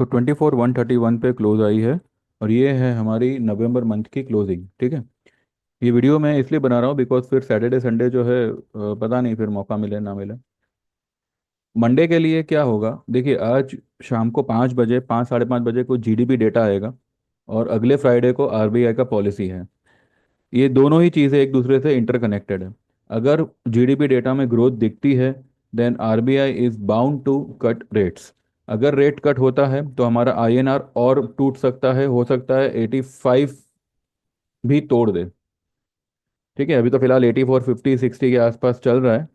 तो 24,131 पे क्लोज आई है। और ये है हमारी नवंबर मंथ की क्लोजिंग। ठीक है। ये वीडियो मैं इसलिए बना रहा हूँ बिकॉज फिर सैटरडे संडे जो है पता नहीं फिर मौका मिले ना मिले। मंडे के लिए क्या होगा, देखिए आज शाम को 5 बजे, 5 साढ़े 5 बजे को जीडीपी डेटा आएगा। और अगले फ्राइडे को आरबीआई का पॉलिसी है। ये दोनों ही चीज़ें एक दूसरे से इंटरकनेक्टेड है। अगर जीडीपी डेटा में ग्रोथ दिखती है then RBI is bound to cut rates. अगर रेट कट होता है तो हमारा आईएनआर और टूट सकता है, हो सकता है 85 भी तोड़ दे। ठीक है, अभी तो फिलहाल 84, 50, 60 के आसपास चल रहा है।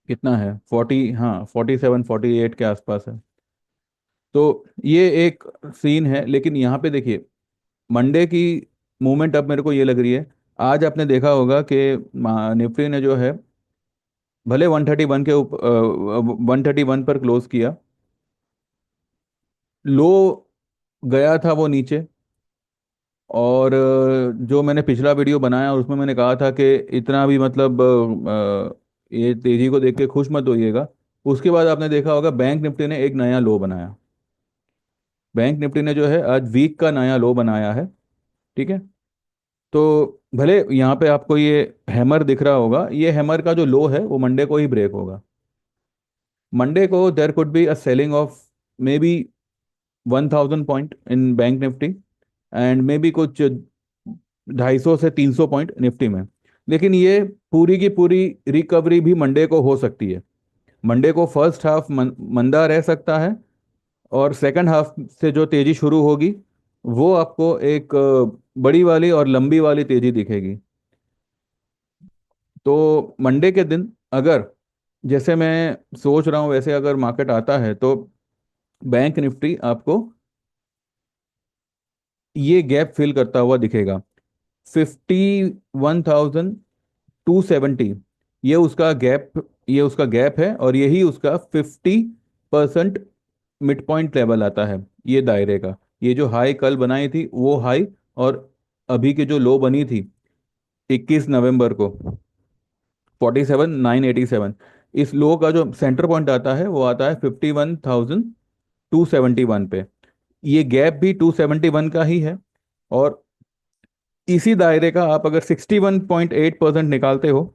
कितना है, 40, हाँ 47, 48 के आसपास है। तो ये एक सीन है। लेकिन यहाँ पे देखिए मंडे की मूवमेंट अब मेरे को ये लग रही है। आज आपने देखा होगा कि निफ्टी ने जो है भले 131 के ऊपर 131 पर क्लोज किया। लो गया था वो नीचे। और जो मैंने पिछला वीडियो बनाया उसमें मैंने कहा था कि इतना भी मतलब ये तेजी को देख के खुश मत होइएगा। उसके बाद आपने देखा होगा बैंक निफ्टी ने एक नया लो बनाया। बैंक निफ्टी ने जो है आज वीक का नया लो बनाया है। ठीक है। तो भले यहाँ पे आपको ये हैमर दिख रहा होगा, ये हैमर का जो लो है वो मंडे को ही ब्रेक होगा। मंडे को there could be a selling off may be 1,000 point in bank Nifty. And may be कुछ 250 से 300 पॉइंट निफ्टी में। लेकिन ये पूरी की पूरी रिकवरी भी मंडे को हो सकती है। मंडे को फर्स्ट हाफ मंदा रह सकता है। और सेकंड हाफ से जो तेजी शुरू होगी वो आपको एक बड़ी वाली और लंबी वाली तेजी दिखेगी। तो मंडे के दिन अगर जैसे मैं सोच रहा हूँ वैसे अगर मार्केट आता है तो बैंक निफ्टी आपको ये गैप फिल करता हुआ दिखेगा। 51,270, ये उसका गैप, ये उसका गैप है और यही उसका 50% मिड पॉइंट लेवल आता है ये दायरे का। ये जो हाई कल बनाई थी वो हाई, और अभी की जो लो बनी थी 21 नवंबर को 47,987, इस लो का जो सेंटर पॉइंट आता है वो आता है 51,271 पे। ये गैप भी 271 का ही है। और इसी दायरे का आप अगर 61.8% निकालते हो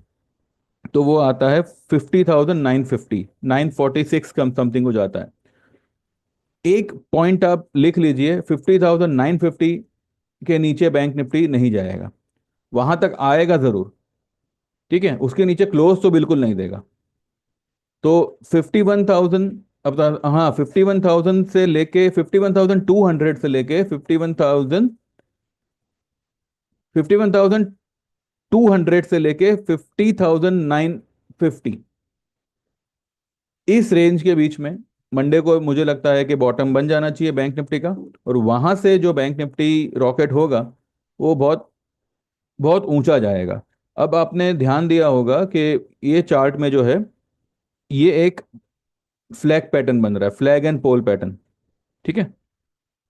तो वो आता है 50,950, 946 कम समथिंग हो जाता है। एक पॉइंट आप लिख लीजिए, 50,950 के नीचे बैंक निफ्टी नहीं जाएगा। वहां तक आएगा जरूर। ठीक है, उसके नीचे क्लोज तो बिल्कुल नहीं देगा। तो 51,000, अब हाँ 51,000 से लेके 51,200 से लेके 51,200 से लेके 50,950, इस रेंज के बीच में मंडे को मुझे लगता है कि बॉटम बन जाना चाहिए बैंक निफ्टी का। और वहां से जो बैंक निफ्टी रॉकेट होगा वो बहुत बहुत ऊंचा जाएगा। अब आपने ध्यान दिया होगा कि ये चार्ट में जो है ये एक फ्लैग पैटर्न बन रहा है, फ्लैग एंड पोल पैटर्न। ठीक है।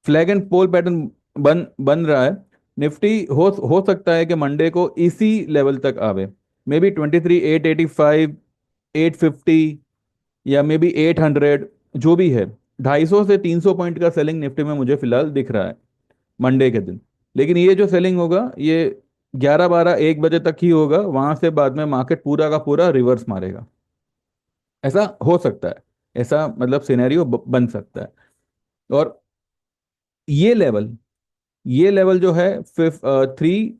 फ्लैग एंड पोल पैटर्न बन बन रहा है। निफ्टी हो सकता है कि मंडे को इसी लेवल तक आवे, मे बी 23,885, 850, या मे बी 800, जो भी है। 250 से 300 पॉइंट का सेलिंग निफ्टी में मुझे फिलहाल दिख रहा है मंडे के दिन। लेकिन ये जो सेलिंग होगा ये 11, 12, 1 बजे तक ही होगा। वहां से बाद में मार्केट पूरा का पूरा रिवर्स मारेगा। ऐसा हो सकता है, ऐसा मतलब सिनेरियो बन सकता है। और ये लेवल, ये लेवल जो है थ्री,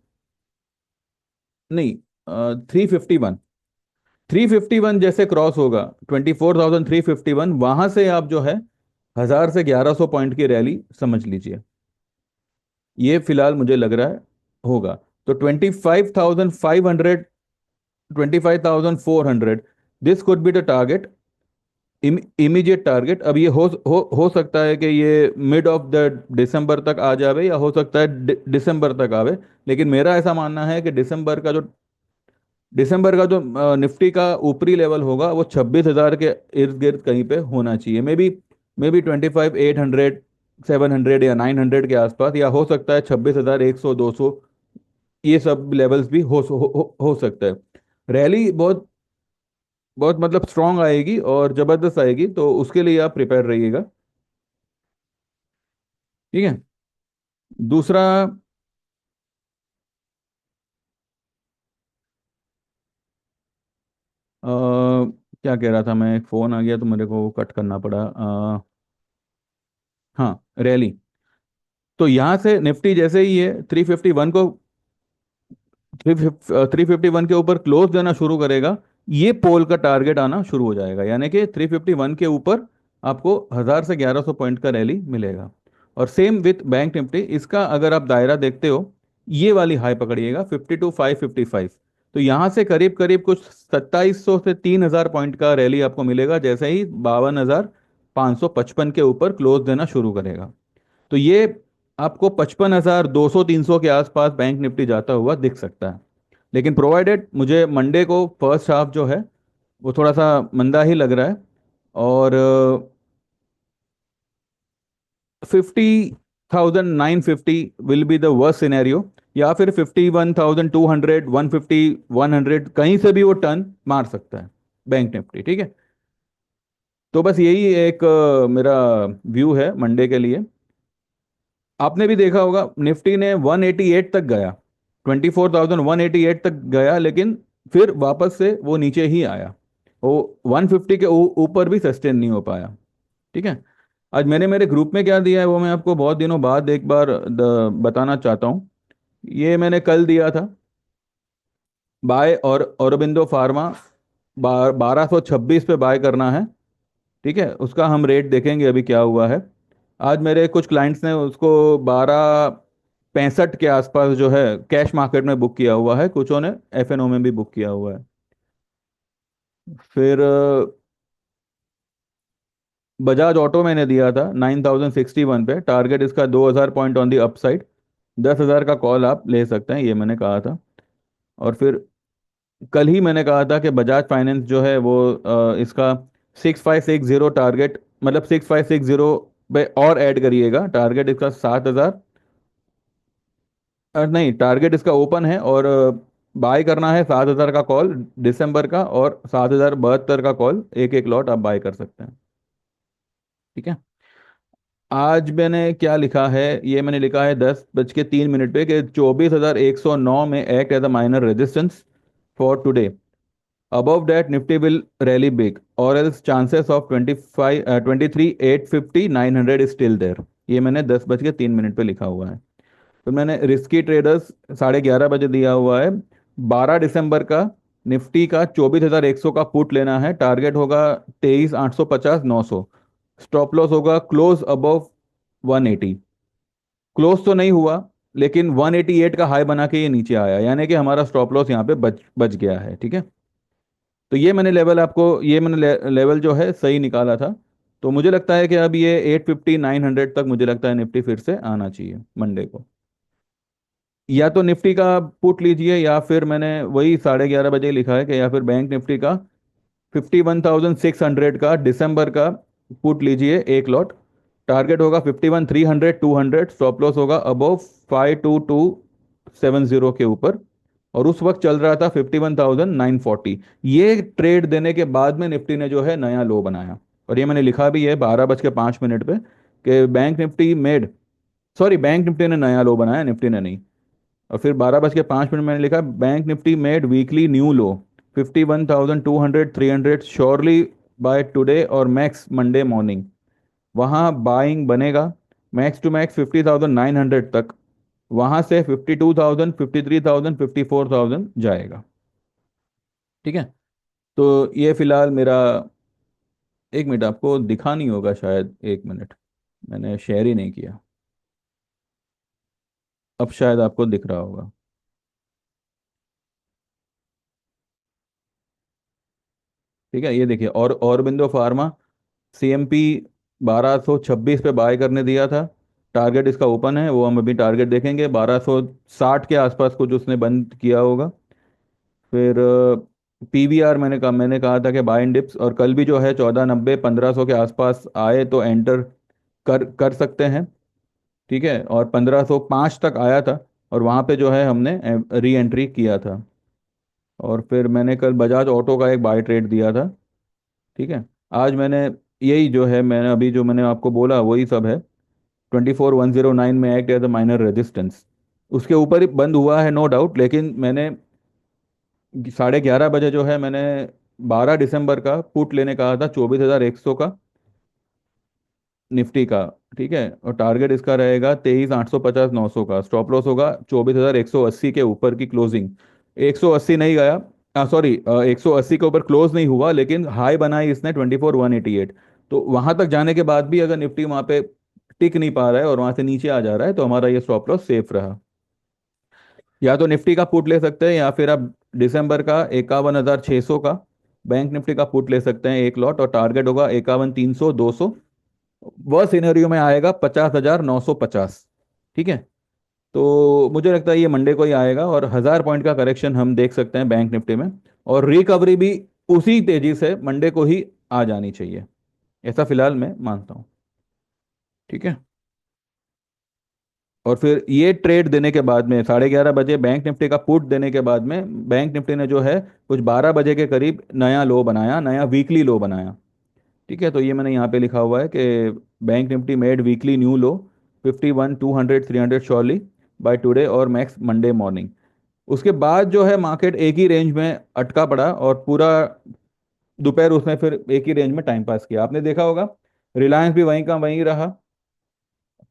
नहीं 351, 351 जैसे क्रॉस होगा, 24,351, वहां से आप जो है 1,000 से 1,100 पॉइंट की रैली समझ लीजिए। ये फिलहाल मुझे लग रहा है होगा। तो 25,500, 25,400, this could be the target, immediate target. अब ये हो सकता है कि ये मिड ऑफ द दिसंबर तक आ जावे या हो सकता है दिसंबर तक आवे। लेकिन मेरा ऐसा मानना है कि दिसंबर का जो निफ्टी का ऊपरी लेवल होगा वो 26,000 के इर्द गिर्द कहीं पे होना चाहिए। मे बी 25,800, 700 या 900 के आसपास, या हो सकता है 26,100, 200, ये सब लेवल्स भी हो सकता है। रैली बहुत बहुत मतलब स्ट्रांग आएगी और जबरदस्त आएगी, तो उसके लिए आप प्रिपेयर रहिएगा। ठीक है। दूसरा, क्या कह रहा था मैं, एक फ़ोन आ गया तो मेरे को कट करना पड़ा। हाँ, रैली। तो यहाँ से निफ्टी जैसे ही ये 351 को, 351 के ऊपर क्लोज देना शुरू करेगा, ये पोल का टारगेट आना शुरू हो जाएगा, यानी कि 351 के ऊपर आपको 1000 से 1100 पॉइंट का रैली मिलेगा। और सेम विथ बैंक निफ्टी, इसका अगर आप दायरा देखते हो, ये वाली हाई पकड़िएगा 52,555। तो यहाँ से करीब करीब कुछ 2700 से 3000 पॉइंट का रैली आपको मिलेगा, जैसे ही 52,555 के ऊपर क्लोज देना शुरू करेगा। तो ये आपको 55,200 300 के आसपास बैंक निफ्टी जाता हुआ दिख सकता है। लेकिन प्रोवाइडेड, मुझे मंडे को फर्स्ट हाफ जो है वो थोड़ा सा मंदा ही लग रहा है। और 50,950 will be the worst scenario, या फिर 51,200, 150, 100 कहीं से भी वो टर्न मार सकता है बैंक निफ्टी। ठीक है। तो बस यही एक मेरा व्यू है मंडे के लिए। आपने भी देखा होगा निफ्टी ने 188 तक गया, 24,188 तक गया, लेकिन फिर वापस से वो नीचे ही आया। वो 150 के ऊपर भी सस्टेन नहीं हो पाया। ठीक है। आज मैंने मेरे ग्रुप में क्या दिया है वो मैं आपको बहुत दिनों बाद एक बार बताना चाहता हूँ। ये मैंने कल दिया था, बाय और औरबिंदो फार्मा 1226 पे बाय करना है। ठीक है, उसका हम रेट देखेंगे अभी क्या हुआ है। आज मेरे कुछ क्लाइंट्स ने उसको 1265 के आसपास जो है कैश मार्केट में बुक किया हुआ है, कुछों ने एफएनओ में भी बुक किया हुआ है। फिर बजाज ऑटो मैंने दिया था 9061 पे, टारगेट इसका 2000 पॉइंट ऑन दी अपसाइड, 10,000 का कॉल आप ले सकते हैं, ये मैंने कहा था। और फिर कल ही मैंने कहा था कि बजाज फाइनेंस जो है वो इसका 6560 टारगेट, मतलब 6560 पे और ऐड करिएगा, टारगेट इसका 7,000। नहीं, टारगेट इसका ओपन है, और बाय करना है 7,000 का कॉल दिसंबर का, और 7,072 का कॉल, एक एक लॉट आप बाय कर सकते हैं। ठीक है। आज मैंने क्या लिखा है, ये मैंने लिखा है 10:03 पे कि 24,109 में act as a minor resistance for today. Above that, Nifty will rally big, or else chances of 25, 23,850, 900 is still there। ये मैंने 10:03 पे लिखा हुआ है। तो मैंने रिस्की ट्रेडर्स 11:30 बजे दिया हुआ है, 12 दिसंबर का निफ्टी का 24,100 का पुट लेना है, टारगेट होगा 23,850, 900। स्टॉप लॉस होगा क्लोज अबव 180। क्लोज तो नहीं हुआ, लेकिन 188 का हाई बना के ये नीचे आया, यानी कि हमारा स्टॉप लॉस यहाँ पे बच बच गया है। ठीक है। तो ये मैंने लेवल आपको, ये मैंने लेवल जो है सही निकाला था। तो मुझे लगता है कि अब ये 850 900 तक मुझे लगता है निफ्टी फिर से आना चाहिए मंडे को। या तो निफ्टी का पुट लीजिए, या फिर मैंने वही 11:30 बजे लिखा है कि या फिर बैंक निफ्टी का 51,600 का दिसंबर का पुट लीजिए एक लॉट। टारगेट होगा 51,300, 200, स्टॉप लॉस होगा अबव 52,270 के ऊपर। और उस वक्त चल रहा था 51,940। ये ट्रेड देने के बाद में निफ्टी ने जो है नया लो बनाया। और ये मैंने लिखा भी है 12:05 पे कि bank Nifty made, sorry, bank Nifty ने नया लो बनाया, निफ्टी ने नहीं। और फिर 12:05 मैंने लिखा bank Nifty made weekly new low 51,200, 300 surely buy today और मैक्स मंडे मॉर्निंग। वहाँ बाइंग बनेगा मैक्स टू मैक्स 50,900 तक, वहाँ से 52,000, 53,000, 54,000 जाएगा। ठीक है। तो ये फिलहाल मेरा, एक मिनट, आपको दिखा नहीं होगा शायद, एक मिनट, मैंने शेयर ही नहीं किया, अब शायद आपको दिख रहा होगा। ठीक है, ये देखिए, और औरबिंदो फार्मा सीएमपी 1226 पे बाय करने दिया था, टारगेट इसका ओपन है, वो हम अभी टारगेट देखेंगे 1260 के आसपास कुछ उसने बंद किया होगा। फिर पीवीआर मैंने कहा था कि बाय इन डिप्स, और कल भी जो है 1490 1500 के आसपास आए तो एंटर कर कर सकते हैं। ठीक है, और 1505 तक आया था, और वहाँ पे जो है हमने री एंट्री किया था। और फिर मैंने कल बजाज ऑटो का एक बाय ट्रेड दिया था। ठीक है। आज मैंने, यही जो है मैंने अभी जो मैंने आपको बोला वही सब है। 24,109 में act as a minor resistance. उसके ऊपर ही बंद हुआ है नो डाउट, लेकिन मैंने 11:30 बजे जो है मैंने 12 दिसंबर का पुट लेने कहा था 24,100 का निफ्टी का। ठीक है, और टारगेट इसका रहेगा 23,850 900 का। स्टॉप लॉस होगा 24,180 के ऊपर की क्लोजिंग। 180 नहीं गया, सॉरी, 180 के ऊपर क्लोज नहीं हुआ, लेकिन हाई बनाई इसने 24,188। तो वहां तक जाने के बाद भी अगर निफ्टी वहां पे टिक नहीं पा रहा है और वहां से नीचे आ जा रहा है, तो हमारा ये स्टॉप लॉस सेफ रहा। या तो निफ्टी का पुट ले सकते हैं, या फिर आप दिसंबर का 51,600 का बैंक निफ्टी का पुट ले सकते हैं एक लॉट, और टारगेट होगा 51,300 200। वह सिनेरियो में आएगा 50,950। ठीक है, तो मुझे लगता है ये मंडे को ही आएगा, और 1,000 पॉइंट का करेक्शन हम देख सकते हैं बैंक निफ्टी में। और रिकवरी भी उसी तेजी से मंडे को ही आ जानी चाहिए, ऐसा फिलहाल मैं मानता हूँ। ठीक है, और फिर ये ट्रेड देने के बाद में 11:30 बजे बैंक निफ्टी का पुट देने के बाद में बैंक निफ्टी ने जो है कुछ 12 बजे के करीब नया लो बनाया, नया वीकली लो बनाया। ठीक है, तो ये मैंने यहाँ पे लिखा हुआ है कि bank Nifty made weekly new low 51 200 300 surely buy today और मैक्स मंडे मॉर्निंग। उसके बाद जो है मार्केट एक ही रेंज में अटका पड़ा, और पूरा दोपहर उसने फिर एक ही रेंज में टाइम पास किया। आपने देखा होगा रिलायंस भी वहीं का वहीं रहा।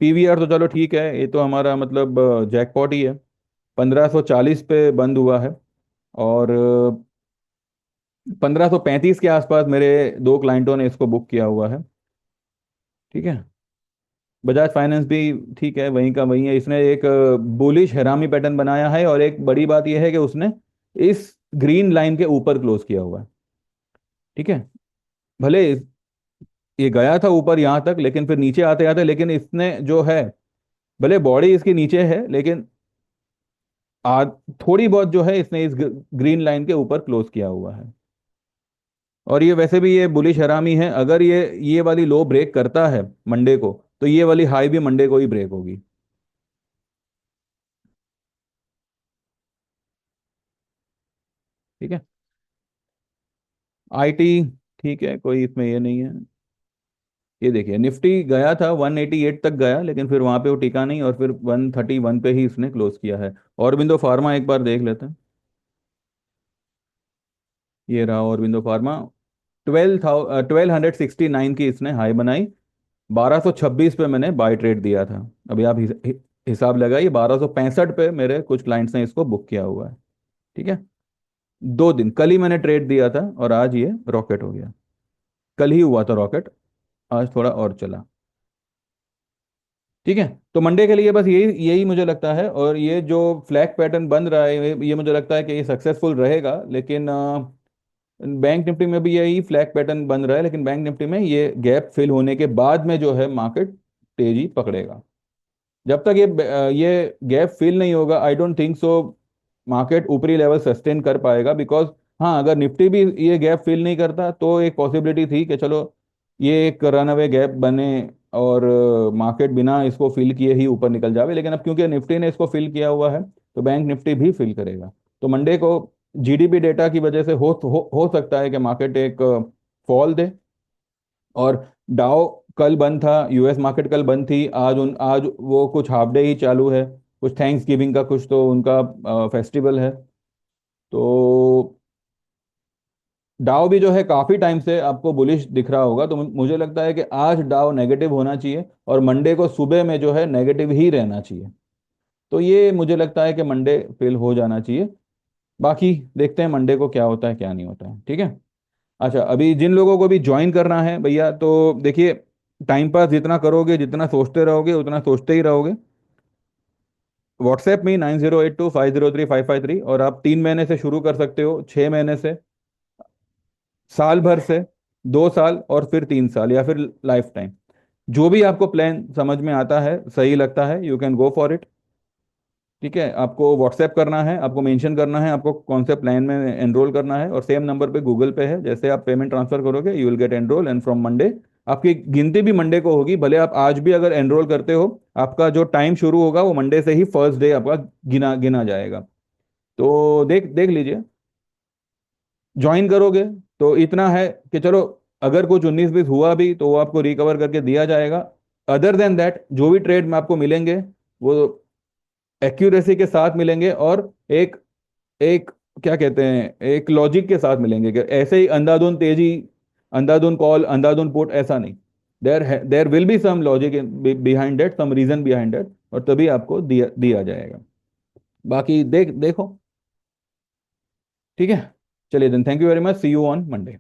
पीवीआर तो चलो ठीक है, ये तो हमारा मतलब जैकपॉट ही है। 1540 पे बंद हुआ है, और 1535 के आसपास मेरे दो क्लाइंटों ने इसको बुक किया हुआ है। ठीक है, बजाज फाइनेंस भी ठीक है, वहीं का वहीं है। इसने एक बुलिश हैरामी पैटर्न बनाया है, और एक बड़ी बात यह है कि उसने इस ग्रीन लाइन के ऊपर क्लोज किया हुआ है। ठीक है, भले ये गया था ऊपर यहाँ तक, लेकिन फिर नीचे आते आते, लेकिन इसने जो है, भले बॉडी इसकी नीचे है, लेकिन आ, थोड़ी बहुत जो है इसने इस ग्रीन लाइन के ऊपर क्लोज किया हुआ है। और ये वैसे भी ये बुलिश हरामी है, अगर ये वाली लो ब्रेक करता है मंडे को, तो ये वाली हाई भी मंडे को ही ब्रेक होगी। ठीक है, आईटी ठीक है, कोई इसमें ये नहीं है। ये देखिए निफ्टी गया था 188 तक गया, लेकिन फिर वहां पे वो टिका नहीं, और फिर 131 पे ही इसने क्लोज किया है। औरबिंदो फार्मा एक बार देख लेते हैं। ये रहा औरबिंदो फार्मा। 1269 की इसने हाई बनाई। 1226 पे मैंने बाय ट्रेड दिया था। अभी आप हिसाब लगाइए, 1265 पे मेरे कुछ क्लाइंट्स ने इसको बुक किया हुआ है। ठीक है, 2 दिन, कल ही मैंने ट्रेड दिया था, और आज ये रॉकेट हो गया। कल ही हुआ था रॉकेट, आज थोड़ा और चला। ठीक है, तो मंडे के लिए बस यही यही मुझे लगता है। और ये जो फ्लैग पैटर्न बन रहा है, ये मुझे लगता है कि ये सक्सेसफुल रहेगा, लेकिन बैंक निफ्टी में भी यही फ्लैग पैटर्न बन रहा है, लेकिन बैंक निफ्टी में ये गैप फिल होने के बाद में जो है मार्केट तेजी पकड़ेगा। जब तक ये गैप फिल नहीं होगा, I don't think so market ऊपरी लेवल सस्टेन कर पाएगा। बिकॉज हाँ, अगर निफ्टी भी ये गैप फिल नहीं करता, तो एक पॉसिबिलिटी थी कि चलो ये एक रन अवे गैप बने, और मार्केट बिना इसको फिल किए ही ऊपर निकल जावे। लेकिन अब क्योंकि निफ्टी ने इसको फिल किया हुआ है, तो बैंक निफ्टी भी फिल करेगा। तो मंडे को जीडीपी डेटा की वजह से हो सकता है कि मार्केट एक फॉल दे। और डाउ कल बंद था, यूएस मार्केट कल बंद थी, आज वो कुछ हाफ डे ही चालू है। कुछ थैंक्स गिविंग का कुछ तो उनका फेस्टिवल है। तो डाउ भी जो है काफी टाइम से आपको बुलिश दिख रहा होगा, तो मुझे लगता है कि आज डाउ नेगेटिव होना चाहिए, और मंडे को सुबह में जो है नेगेटिव ही रहना चाहिए। तो ये मुझे लगता है कि मंडे फेल हो जाना चाहिए। बाकी देखते हैं मंडे को क्या होता है क्या नहीं होता है। ठीक है, अच्छा, अभी जिन लोगों को भी ज्वाइन करना है भैया, तो देखिए टाइम पास जितना करोगे, जितना सोचते रहोगे, उतना सोचते ही रहोगे। व्हाट्सएप में 9082503553, और आप 3 महीने से शुरू कर सकते हो, 6 महीने से, साल भर से, 2 साल, और फिर 3 साल, या फिर लाइफ टाइम। जो भी आपको प्लान समझ में आता है, सही लगता है, you can go for it. ठीक है, आपको व्हाट्सएप करना है, आपको मेंशन करना है आपको कौन से प्लान में एनरोल करना है, और सेम नंबर पे गूगल पे है, जैसे आप पेमेंट ट्रांसफर करोगे you will get enrol, and from Monday आपकी गिनती भी मंडे को होगी। भले आप आज भी अगर एनरोल करते हो, आपका जो टाइम शुरू होगा वो मंडे से ही फर्स्ट डे आपका गिना गिना जाएगा। तो देख देख लीजिए, ज्वाइन करोगे तो इतना है कि चलो, अगर कुछ 19-20 हुआ भी तो वो आपको रिकवर करके दिया जाएगा। अदर देन दैट जो भी ट्रेड में आपको मिलेंगे वो एक्यूरेसी के साथ मिलेंगे, और एक एक क्या कहते हैं, एक लॉजिक के साथ मिलेंगे, कि ऐसे ही अंधाधुंध तेजी, अंधाधुंध कॉल, अंधाधुंध पुट, ऐसा नहीं। There will be some logic behind that, some reason behind that, और तभी आपको दिया दिया जाएगा। बाकी देखो। ठीक है, चलिए then, thank you very much, see you on Monday.